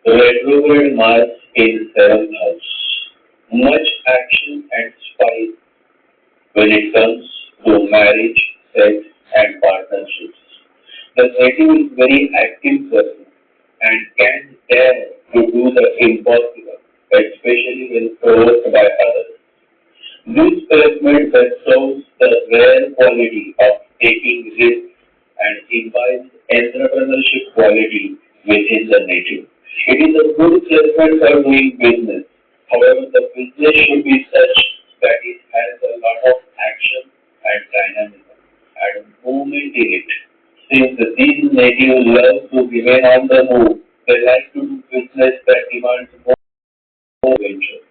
Retrograde Mars in seventh house. Much action and spice when it comes to marriage, sex, and partnerships. The native is very active person and can dare to do the impossible, especially when provoked by others. This placement shows the rare quality of taking risks and imbibes entrepreneurship quality within the native. It is a good placement for doing business. However, the business should be such that it has a lot of action and dynamism and movement in it. Since these natives love to remain on the move, they like to do business that demands more venture.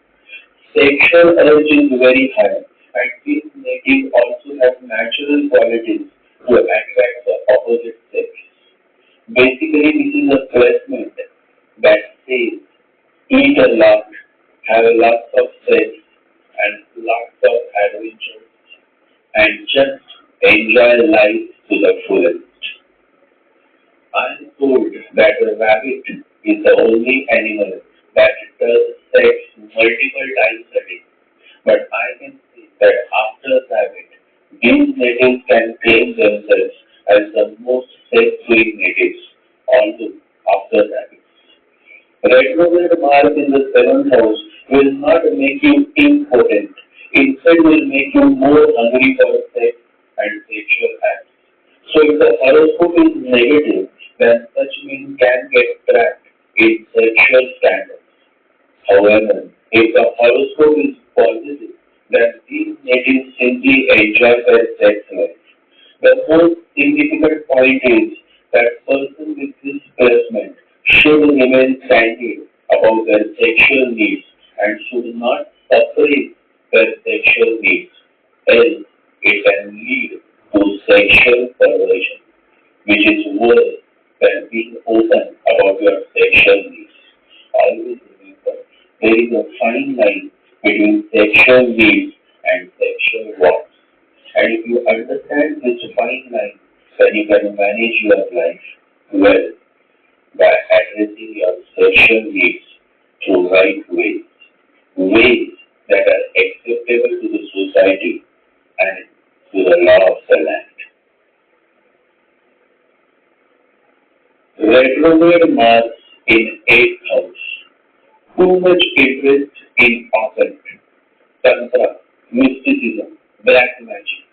Sexual urge is very high, and these natives also have natural qualities to attract the opposite sex. Basically, this is a placement that says eat a lot, have lots of sex, and lots of adventures, and just enjoy life to the fullest. I am told that a rabbit is the only animal that does sex multiple times a day. But I can see that after rabbit, these natives can claim themselves as the most sex-free natives, although after rabbits. Retrograde Mars in the seventh house will not make you impotent. Instead, will make you more hungry for sex and sexual acts. So, if the horoscope is negative, then such men can get trapped in sexual standards. However, if the horoscope is positive, then these natives simply enjoy their sex life. The most significant point is that person with this placement should remain candid about their sexual needs and should not suppress their sexual needs, else it can lead to sexual perversion, which is worse than being open about your sexual needs. Always remember, there is a fine line between sexual needs and sexual wants. And if you understand this fine line, then you can manage your life well by addressing your sexual needs through right ways, ways that are acceptable to the society and to the law of the land. Retrograde Mars in 8th house. Too much interest in occult, tantra, mysticism, black magic.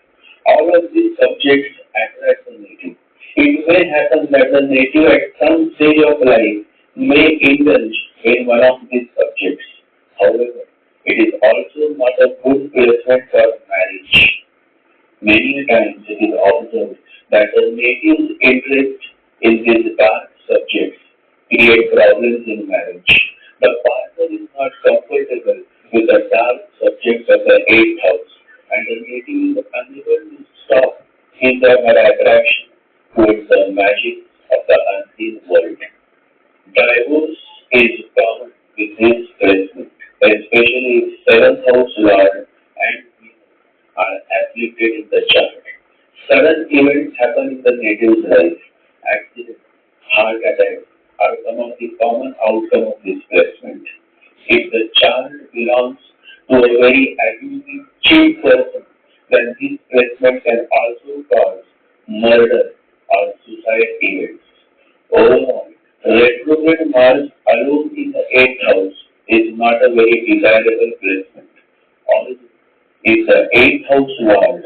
All of these subjects attract the native. It may happen that the native at some stage of life may indulge in one of these subjects. However, it is also not a good placement for marriage. Many times it is observed that the native's interest in these dark subjects create problems in marriage. The partner is not comfortable with the dark subjects of the 8th house, and the native is unable to stop his or her attraction towards the magic of the unseen world. Divorce is common with this placement, especially if 7th house Lord and Venus are afflicted in the chart. Sudden events happen in the native's life. Accidents, heart attacks are some of the common outcome of this placement. If the child belongs to a very abusive, cheap person, then this placement can also cause murder or suicide events. Overall, retrograde Mars alone in the 8th house is not a very desirable placement. Also, if the 8th house Lord,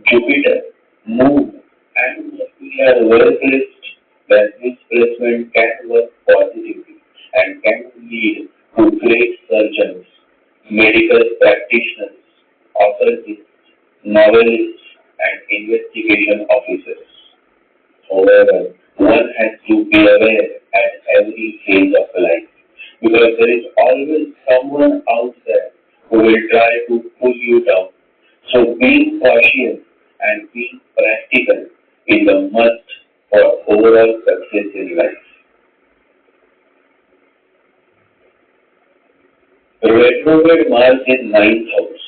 Jupiter, Moon, and Mercury are well placed, then this placement can work positively and can lead to great surgeons, medical practitioners, occultists, novelists, and investigation officers. However, one has to be aware at every phase of life because there is always someone out there who will try to pull you down. So being cautious and being practical is a must for overall success in life. Retrograde Mars in 9th house.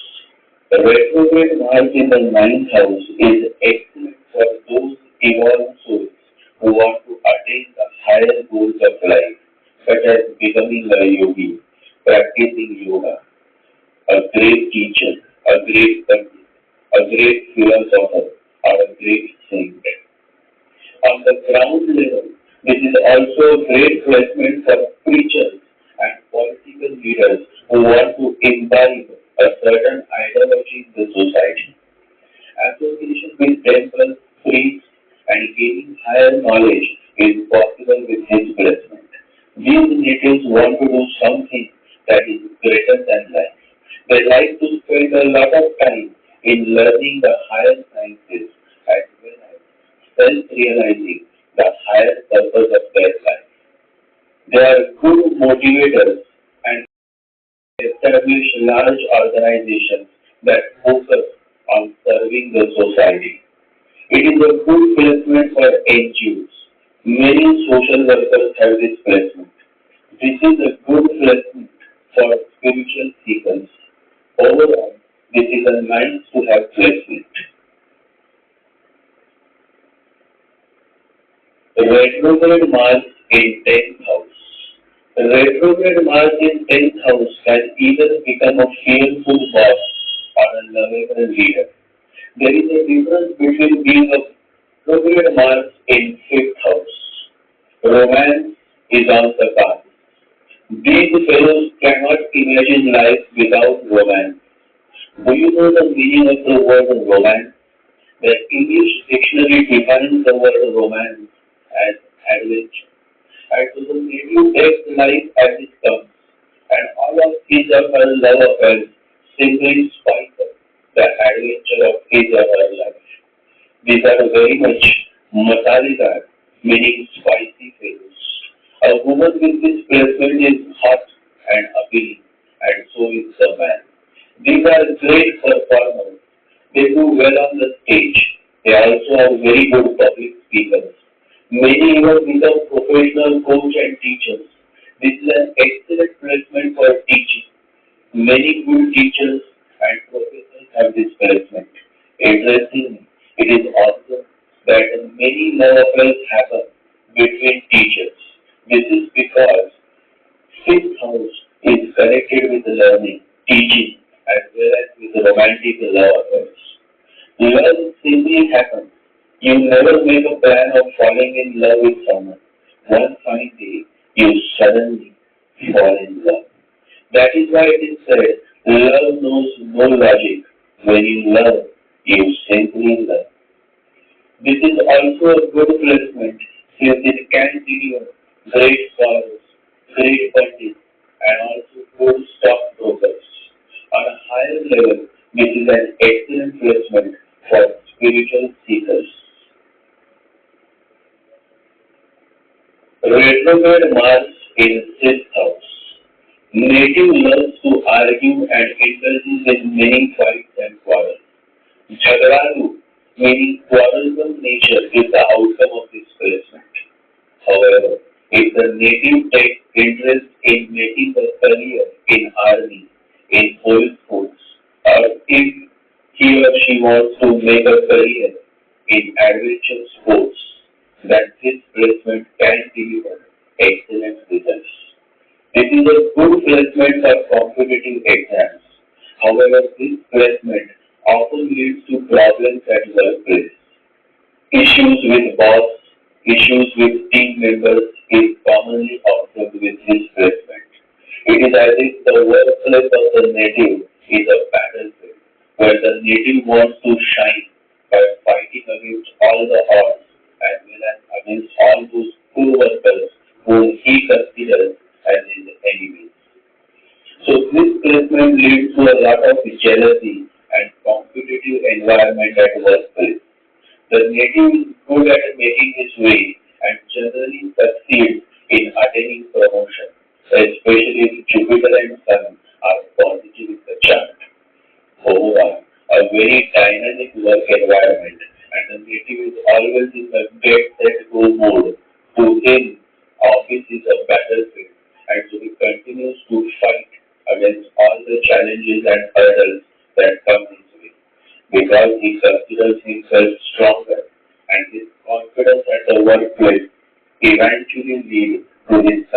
Retrograde Mars in the 9th house is excellent for those evolved souls who want to attain the higher goals of life, such as becoming a yogi, practicing yoga, a great teacher, a great pandit, a great philosopher, or a great saint. On the ground level, this is also a great placement for preachers and political leaders who want to imbibe a certain ideology in the society. Association with temples, priests, and gaining higher knowledge is possible with his placement. These natives want to do something that is greater than life. They like to spend a lot of time in learning the higher sciences as well as self-realizing the higher purpose of their life. They are good motivators and establish large organizations that focus on serving the society. It is a good placement for NGOs. Many social workers have this placement. This is a good placement for spiritual seekers. Overall, this is a nice to have placement. Retrograde Mars in 10th house. Retrograde Mars in 10th house can either become a fearful boss or a lovable leader. There is a difference between being a retrograde Mars in 5th house. Romance is on the card. These fellows cannot imagine life without romance. Do you know the meaning of the word romance? The English dictionary defines the word romance as adventure. And so the native takes life as it comes, and all of his or her love affairs simply spice up the adventure of his or her life. These are very much masaledar, meaning spicy fellows. A woman with this placement is hot and appealing, and so is the man. These are great performers. They do well on the stage. They also are very good public speakers. Many even become professional coach and teachers. This is an excellent placement for teaching. Many good teachers and professors have this placement. Interestingly, it is also that many love affairs happen between teachers. This is because fifth house is connected with learning, teaching, as well as with romantic love affairs. Love simply happens. You never make a plan of falling in love with someone. One fine day, you suddenly fall in love. That is why it is said, love knows no logic. When you love, you simply love. This is also a good placement since it can deliver great scholars, great pundits, and also good stockbrokers. On a higher level, this is an excellent placement for spiritual seekers. Retrograde Mars in 6th house. Native loves to argue and indulges in many fights and quarrels. Jagaralu, meaning quarrelsome nature, is the outcome of this placement. However, if the native takes interest in making a career in army, in police force, or if he or she wants to make a career in adventure sports, that this placement can deliver excellent results. This is a good placement for competitive exams. However, this placement often leads to problems at workplace. Issues with boss, issues with team members is commonly observed with this placement. It is as if the workplace of the native is a battlefield where the native wants to shine by fighting against all the odds as well as against all those co-workers whom he considers as his enemies. So this placement leads to a lot of jealousy and competitive environment at workplace. The native is good at making his way and generally succeeds in attaining promotion, especially if Jupiter and Sun are positive in the chart. Overall, a very dynamic work environment, and the native is always in the get set go mode. To him, office is a battlefield, and so he continues to fight against all the challenges and hurdles that come his way, because he considers himself stronger, and his confidence at the workplace eventually leads to his